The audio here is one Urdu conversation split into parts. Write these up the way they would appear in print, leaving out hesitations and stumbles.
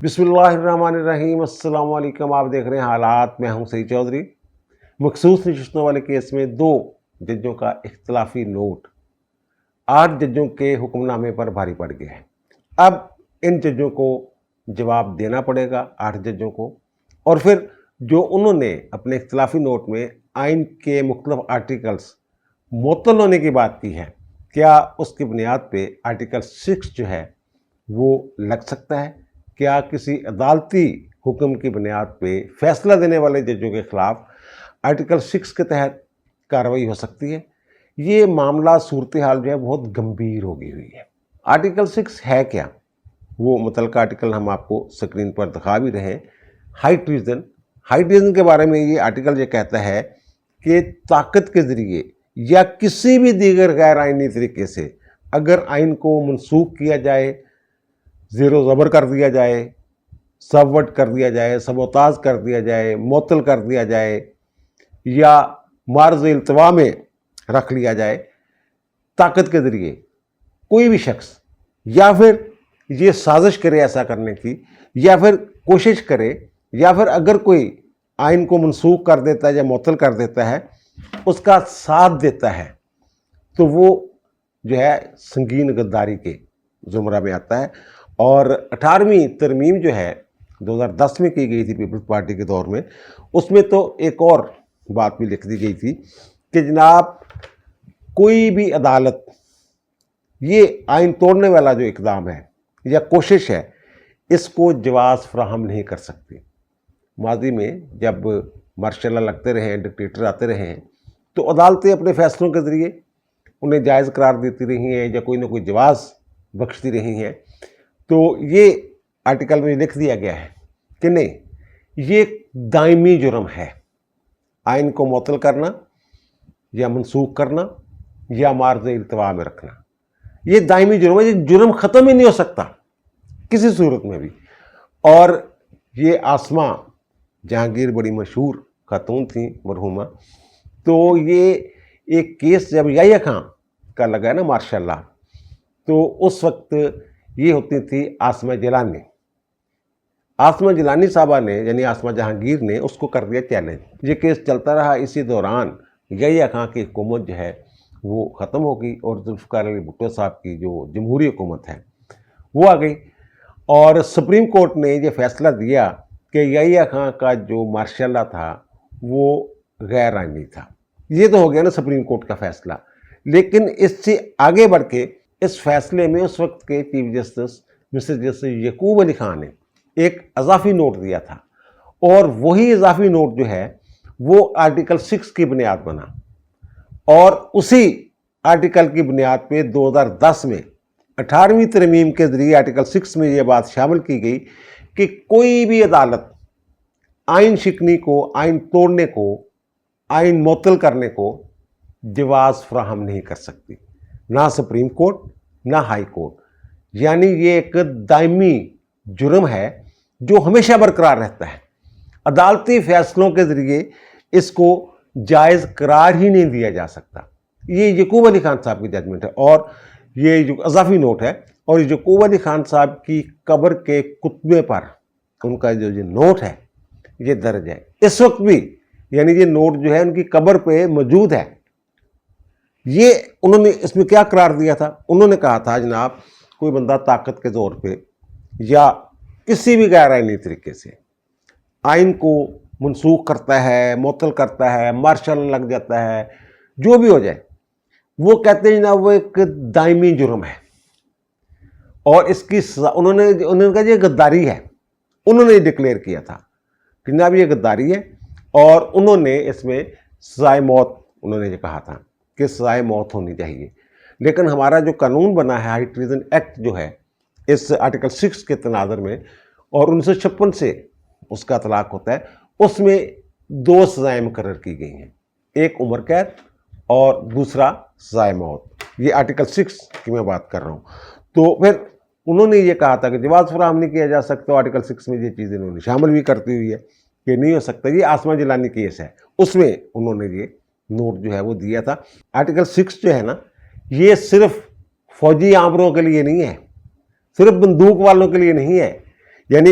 بسم اللہ الرحمن الرحیم۔ السلام علیکم، آپ دیکھ رہے ہیں حالات، میں ہوں سعید چودھری۔ مخصوص نشستوں والے کیس میں 2 ججوں کا اختلافی نوٹ 8 ججوں کے حکم نامے پر بھاری پڑ گیا ہے۔ اب ان ججوں کو جواب دینا پڑے گا، 8 ججوں کو، اور پھر جو انہوں نے اپنے اختلافی نوٹ میں آئین کے مختلف آرٹیکلز معطل ہونے کی بات کی ہے، کیا اس کی بنیاد پہ آرٹیکل 6 جو ہے وہ لگ سکتا ہے؟ کیا کسی عدالتی حکم کی بنیاد پہ فیصلہ دینے والے ججوں کے خلاف آرٹیکل 6 کے تحت کارروائی ہو سکتی ہے؟ یہ معاملہ صورتحال جو ہے بہت گمبھیر ہو گئی ہوئی ہے۔ آرٹیکل 6 ہے کیا؟ وہ متعلقہ آرٹیکل ہم آپ کو سکرین پر دکھا بھی رہے ہیں۔ ہائی ٹریزن کے بارے میں یہ آرٹیکل یہ کہتا ہے کہ طاقت کے ذریعے یا کسی بھی دیگر غیر آئینی طریقے سے اگر آئین کو منسوخ کیا جائے، زیر و زبر کر دیا جائے، سبورٹ کر دیا جائے، سبوتاژ کر دیا جائے، معطل کر دیا جائے، یا معرض التوا میں رکھ لیا جائے طاقت کے ذریعے کوئی بھی شخص، یا پھر یہ سازش کرے ایسا کرنے کی، یا پھر کوشش کرے، یا پھر اگر کوئی آئین کو منسوخ کر دیتا ہے یا معطل کر دیتا ہے اس کا ساتھ دیتا ہے، تو وہ جو ہے سنگین غداری کے زمرہ میں آتا ہے۔ اور 18ویں ترمیم جو ہے 2010 میں کی گئی تھی پیپلز پارٹی کے دور میں، اس میں تو ایک اور بات بھی لکھ دی گئی تھی کہ جناب کوئی بھی عدالت یہ آئین توڑنے والا جو اقدام ہے یا کوشش ہے اس کو جواز فراہم نہیں کر سکتی۔ ماضی میں جب مارشل لا لگتے رہے ہیں، ڈکٹیٹر آتے رہے ہیں، تو عدالتیں اپنے فیصلوں کے ذریعے انہیں جائز قرار دیتی رہی ہیں یا کوئی نہ کوئی جواز بخشتی رہی ہیں۔ تو یہ آرٹیکل میں لکھ دیا گیا ہے کہ نہیں، یہ دائمی جرم ہے، آئین کو معطل کرنا یا منسوخ کرنا یا معرض التوا میں رکھنا، یہ دائمی جرم ہے، یہ جرم ختم ہی نہیں ہو سکتا کسی صورت میں بھی۔ اور یہ آسماں جہانگیر بڑی مشہور خاتون تھیں مرحومہ، تو یہ ایک کیس جب یحییٰ خان کا لگا ہے نا ماشاء اللہ، تو اس وقت یہ ہوتی تھی آسماں جیلانی۔ آسماں جیلانی صاحبہ نے یعنی آسماں جہانگیر نے اس کو کر دیا چیلنج۔ یہ کیس چلتا رہا، اسی دوران یحییٰ خان کی حکومت جو ہے وہ ختم ہو گئی اور ذوالفقار علی بھٹو صاحب کی جو جمہوری حکومت ہے وہ آ گئی، اور سپریم کورٹ نے یہ فیصلہ دیا کہ یحییٰ خان کا جو مارشل لا تھا وہ غیر آئینی تھا۔ یہ تو ہو گیا نا سپریم کورٹ کا فیصلہ، لیکن اس سے آگے بڑھ کے اس فیصلے میں اس وقت کے چیف جسٹس مسٹر جسٹس یعقوب علی خان نے ایک اضافی نوٹ دیا تھا، اور وہی اضافی نوٹ جو ہے وہ آرٹیکل 6 کی بنیاد بنا، اور اسی آرٹیکل کی بنیاد پہ 2010 میں 18ویں ترمیم کے ذریعے آرٹیکل 6 میں یہ بات شامل کی گئی کہ کوئی بھی عدالت آئین شکنی کو، آئین توڑنے کو، آئین معطل کرنے کو جواز فراہم نہیں کر سکتی، نہ سپریم کورٹ نہ ہائی کورٹ۔ یعنی یہ ایک دائمی جرم ہے جو ہمیشہ برقرار رہتا ہے، عدالتی فیصلوں کے ذریعے اس کو جائز قرار ہی نہیں دیا جا سکتا۔ یہ یعقوب علی خان صاحب کی ججمنٹ ہے، اور یہ جو اضافی نوٹ ہے، اور یعقوب علی خان صاحب کی قبر کے کتبے پر ان کا جو نوٹ ہے یہ درج ہے اس وقت بھی، یعنی یہ نوٹ جو ہے ان کی قبر پہ موجود ہے۔ یہ انہوں نے اس میں کیا قرار دیا تھا؟ انہوں نے کہا تھا جناب کوئی بندہ طاقت کے زور پہ یا کسی بھی غیر آئینی طریقے سے آئین کو منسوخ کرتا ہے، معطل کرتا ہے، مارشل لگ جاتا ہے، جو بھی ہو جائے، وہ کہتے ہیں جناب وہ ایک دائمی جرم ہے، اور اس کی سزا انہوں نے کہا یہ غداری ہے۔ انہوں نے ڈکلیئر کیا تھا کہ جناب یہ غداری ہے، اور انہوں نے اس میں سزائے موت، انہوں نے یہ کہا تھا کہ سزائے موت ہونی چاہیے۔ لیکن ہمارا جو قانون بنا ہے ہائی ٹریزن ایکٹ جو ہے اس آرٹیکل 6 کے تناظر میں، اور 1956 سے اس کا اطلاق ہوتا ہے، اس میں 2 سزائیں مقرر کی گئی ہیں، ایک عمر قید اور دوسرا سزائے موت۔ یہ آرٹیکل 6 کی میں بات کر رہا ہوں۔ تو پھر انہوں نے یہ کہا تھا کہ جواز فراہم نہیں کیا جا سکتا، آرٹیکل 6 میں یہ چیزیں انہوں نے شامل بھی کرتی ہوئی ہے کہ نہیں ہو سکتا۔ یہ آسماں جیلانی کیس ہے، اس میں انہوں نے یہ نوٹ جو ہے وہ دیا تھا۔ آرٹیکل 6 جو ہے نا یہ صرف فوجی آمروں کے لیے نہیں ہے، صرف بندوق والوں کے لیے نہیں ہے، یعنی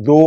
2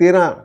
13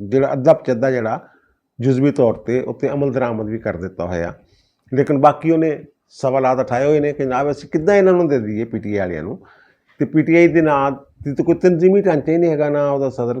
ਜਿਹੜਾ ਅੱਧਾ ਪਚੱਧਾ ਜਿਹੜਾ ਜੁਜ਼ਵੀ ਤੌਰ ਤੇ ਉੱਤੇ ਅਮਲ ਦਰਾਮਦ ਵੀ ਕਰ ਦਿੱਤਾ ਹੋਇਆ, ਲੇਕਿਨ ਬਾਕੀ ਉਹਨੇ ਸਵਾਲਾਤ ਉਠਾਏ ਹੋਏ ਨੇ ਕਿ ਜਨਾਬ ਅਸੀਂ ਕਿੱਦਾਂ ਇਹਨਾਂ ਨੂੰ ਦੇ ਦਈਏ ਪੀਟੀਆਈ ਵਾਲਿਆਂ ਨੂੰ, ਤੇ ਪੀਟੀਆਈ ਦੇ ਨਾਂ ਦੀ ਤਾਂ ਕੋਈ ਤਨਜ਼ੀਮੀ ਢਾਂਚਾ ਹੀ ਨਹੀਂ ਹੈਗਾ, ਨਾ ਉਹਦਾ ਸਦਰ,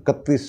31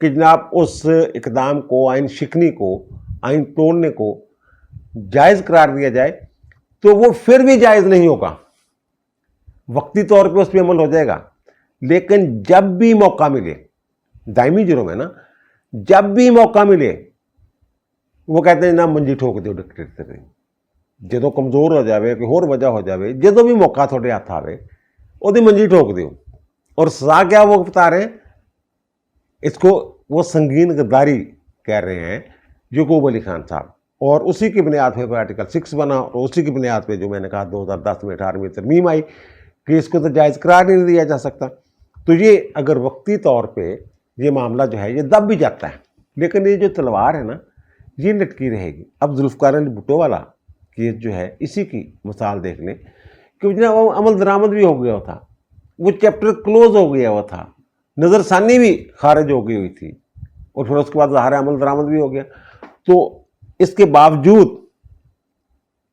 کہ جناب اس اقدام کو، آئین شکنی کو، آئین توڑنے کو جائز قرار دیا جائے تو وہ پھر بھی جائز نہیں ہوگا. وقتی طور پہ اس پہ عمل ہو جائے گا، لیکن جب بھی موقع ملے، دائمی جرم ہے نا، جب بھی موقع ملے وہ کہتے ہیں جناب منجی ٹھوک دیو ڈکٹیٹر. جدو کمزور ہو جاوے، کوئی اور وجہ ہو جاوے، جدو بھی موقع تھوڑے ہاتھ آوے وہ منجی ٹھوک دیو. اور سزا کیا وہ بتا رہے ہیں، اس کو وہ سنگین غداری کہہ رہے ہیں یعقوب علی خان صاحب. اور اسی کی بنیاد پہ آرٹیکل 6 بنا، اور اسی کی بنیاد پہ جو میں نے کہا 2010 میں 18ویں ترمیم آئی کہ اس کو تو جائز قرار نہیں دیا جا سکتا. تو یہ اگر وقتی طور پہ یہ معاملہ جو ہے یہ دب بھی جاتا ہے، لیکن یہ جو تلوار ہے نا یہ لٹکی رہے گی. اب ذوالفقار علی بھٹو والا کیس جو ہے اسی کی مثال دیکھ لیں کہ جناب وہ عمل درآمد بھی ہو گیا تھا، وہ چیپٹر کلوز ہو گیا ہوا تھا، نظر ثانی بھی خارج ہو گئی ہوئی تھی، اور پھر اس کے بعد ظاہر عمل درآمد بھی ہو گیا. تو اس کے باوجود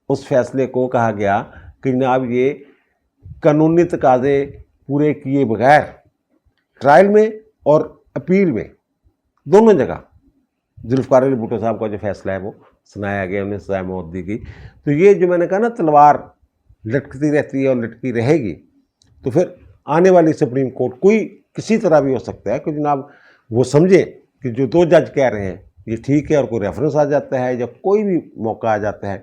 اس فیصلے کو کہا گیا کہ جناب یہ قانونی تقاضے پورے کیے بغیر ٹرائل میں اور اپیل میں دونوں جگہ ذوالفقار علی بھٹو صاحب کا جو فیصلہ ہے وہ سنایا گیا، انہیں سزائے موت دی گئی. تو یہ جو میں نے کہا نا تلوار لٹکتی رہتی ہے اور لٹکی رہے گی، تو پھر آنے والی سپریم کورٹ کوئی کسی طرح بھی ہو سکتا ہے کہ جناب وہ سمجھے کہ جو دو جج کہہ رہے ہیں یہ ٹھیک ہے، اور کوئی ریفرنس آ جاتا ہے یا کوئی بھی موقع آ جاتا ہے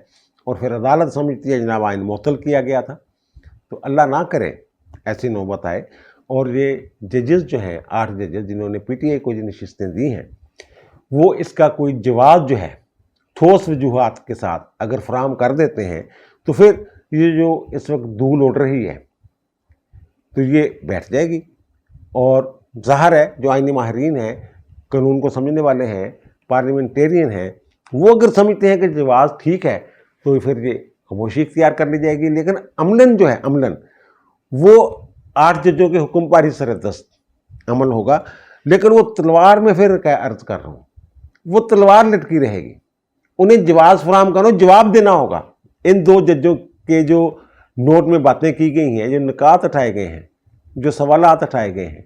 اور پھر عدالت سمجھتی ہے جناب آئین معطل کیا گیا تھا. تو اللہ نہ کرے ایسی نوبت آئے اور یہ ججز جو ہیں 8 ججز جنہوں نے پی ٹی آئی کو جو نشستیں دی ہیں وہ اس کا کوئی جواز جو ہے ٹھوس وجوہات کے ساتھ اگر فراہم کر دیتے ہیں تو پھر یہ جو اس وقت دھول اڑ رہی ہے تو یہ بیٹھ جائے گی. اور ظاہر ہے جو آئینی ماہرین ہیں، قانون کو سمجھنے والے ہیں، پارلیمنٹیرین ہیں، وہ اگر سمجھتے ہیں کہ جواز ٹھیک ہے تو پھر یہ خاموشی اختیار کر لی جائے گی. لیکن عملاً جو ہے عملاً وہ 8 ججوں کے حکم پر ہی سر دست عمل ہوگا. لیکن وہ تلوار میں پھر کیا عرض کر رہا ہوں، وہ تلوار لٹکی رہے گی. انہیں جواز فراہم کرنا، جواب دینا ہوگا. ان 2 ججوں کے جو نوٹ میں باتیں کی گئی ہیں، جو نکات اٹھائے گئے ہیں، جو سوالات اٹھائے گئے ہیں،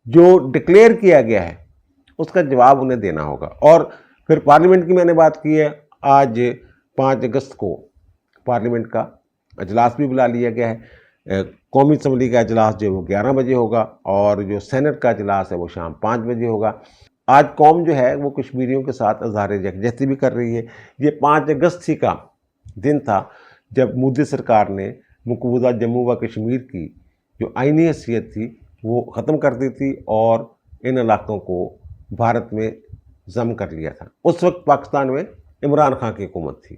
جو ڈکلیئر کیا گیا ہے، اس کا جواب انہیں دینا ہوگا. اور پھر پارلیمنٹ کی میں نے بات کی ہے، آج 5 اگست کو پارلیمنٹ کا اجلاس بھی بلا لیا گیا ہے. قومی اسمبلی کا اجلاس جو ہے وہ 11 بجے ہوگا اور جو سینٹ کا اجلاس ہے وہ شام 5 بجے ہوگا. آج قوم جو ہے وہ کشمیریوں کے ساتھ اظہار یکجہتی بھی کر رہی ہے. یہ 5 اگست ہی کا دن تھا جب مودی سرکار نے مقبوضہ جموں و کشمیر کی جو آئینی حیثیت تھی وہ ختم کر دی تھی اور ان علاقوں کو بھارت میں ضم کر لیا تھا. اس وقت پاکستان میں عمران خان کی حکومت تھی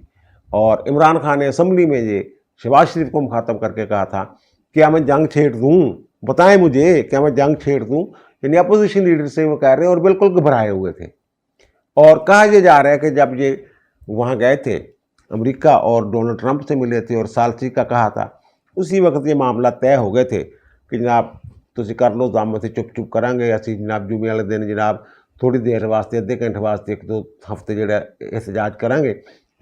اور عمران خان نے اسمبلی میں یہ شہباز شریف کو مخاطب کر کے کہا تھا کیا میں جنگ چھیڑ دوں، بتائیں مجھے کیا میں جنگ چھیڑ دوں. یعنی اپوزیشن لیڈر سے وہ کہہ رہے ہیں اور بالکل گھبرائے ہوئے تھے. اور کہا یہ جا رہا ہے کہ جب یہ وہاں گئے تھے امریکہ اور ڈونلڈ ٹرمپ سے ملے تھے اور سالسی کا کہا تھا، اسی وقت یہ معاملہ طے ہو گئے تھے کہ جناب تسی کر لو زام سے چپ چپ کریں گے اسی جناب جمعے والے دن جناب تھوڑی دیر واسطے ادھے گھنٹے واسطے 1-2 ہفتے جڑا احتجاج کریں گے.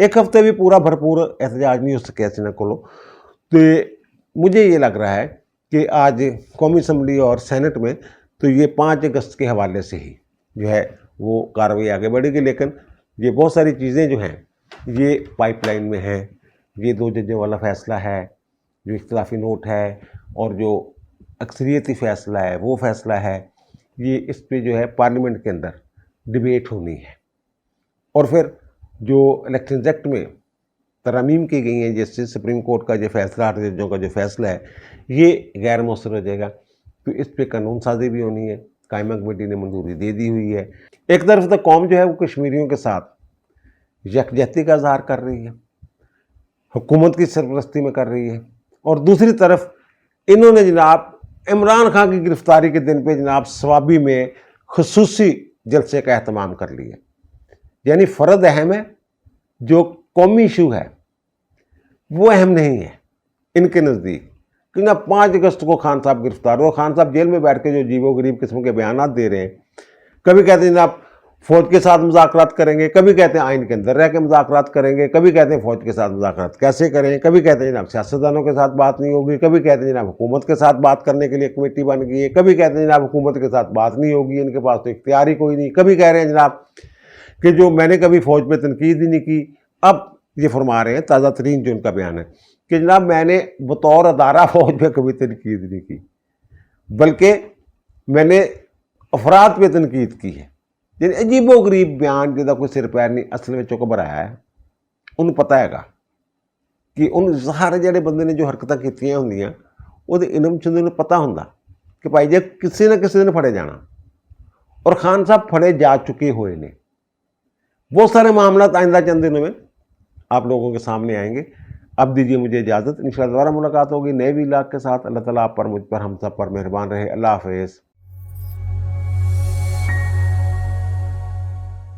1 ہفتے بھی پورا بھرپور احتجاج نہیں ہو سکے ایسے نہ کھولو. تو مجھے یہ لگ رہا ہے کہ آج قومی اسمبلی اور سینٹ میں تو یہ 5 اگست کے حوالے سے ہی جو ہے وہ کارروائی آگے بڑھے گی. لیکن یہ بہت ساری چیزیں جو ہیں یہ پائپ لائن میں ہیں. یہ 2 ججوں والا فیصلہ ہے، جو اختلافی نوٹ ہے، اور جو اکثریتی فیصلہ ہے وہ فیصلہ ہے، یہ اس پہ جو ہے پارلیمنٹ کے اندر ڈیبیٹ ہونی ہے. اور پھر جو الیکشنز ایکٹ میں ترامیم کی گئی ہیں جیسے سپریم کورٹ کا جو فیصلہ 8 ججوں کا جو فیصلہ ہے یہ غیر مؤثر ہو جائے گا. تو اس پہ قانون سازی بھی ہونی ہے، قائمہ کمیٹی نے منظوری دے دی ہوئی ہے. ایک طرف تو قوم جو ہے وہ کشمیریوں کے ساتھ یکجہتی کا اظہار کر رہی ہے، حکومت کی سرپرستی میں کر رہی ہے، اور دوسری طرف انہوں نے جناب عمران خان کی گرفتاری کے دن پہ جناب سوابی میں خصوصی جلسے کا اہتمام کر لیا. یعنی فرد اہم ہے، جو قومی ایشو ہے وہ اہم نہیں ہے ان کے نزدیک. کہ جناب 5 اگست کو خان صاحب گرفتار ہو، خان صاحب جیل میں بیٹھ کے جو عجیب و غریب قسم کے بیانات دے رہے ہیں. کبھی کہتے ہیں جناب فوج کے ساتھ مذاکرات کریں گے، کبھی کہتے ہیں آئین کے اندر رہ کے مذاکرات کریں گے، کبھی کہتے ہیں فوج کے ساتھ مذاکرات کیسے کریں، کبھی کہتے ہیں جناب سیاستدانوں کے ساتھ بات نہیں ہوگی، کبھی کہتے ہیں جناب حکومت کے ساتھ بات کرنے کے لیے کمیٹی بن گئی ہے، کبھی کہتے ہیں جناب حکومت کے ساتھ بات نہیں ہوگی، ان کے پاس تو اختیار ہی کوئی نہیں، کبھی کہہ رہے ہیں جناب کہ جو میں نے کبھی فوج پہ تنقید ہی نہیں کی۔ اب یہ فرما رہے ہیں تازہ ترین جو ان کا بیان ہے کہ جناب میں نے بطور ادارہ فوج پہ کبھی تنقید نہیں کی، بلکہ میں نے افراد پہ تنقید کی ہے۔ یعنی عجیب و غریب بیان جہاں کوئی سر پیر نہیں، اصل میں چک برایا ہے انہوں پتہ ہے گا کہ ان سارے جڑے بندے نے جو حرکتیں کیتیاں ہوندیاں وہ علم چ انہوں پتہ ہوندا کہ بھائی جی کسی نہ کسی نے پھڑے جانا، اور خان صاحب پھڑے جا چکے ہوئے نے۔ بہت سارے معاملات آئندہ چند دنوں میں آپ لوگوں کے سامنے آئیں گے۔ اب دیجیے مجھے اجازت، انشاءاللہ دوبارہ ملاقات ہوگی نئے ویلاگ کے ساتھ۔ اللہ تعالیٰ آپ پر، مجھ پر، ہم سب پر مہربان رہے۔ اللہ حافظ۔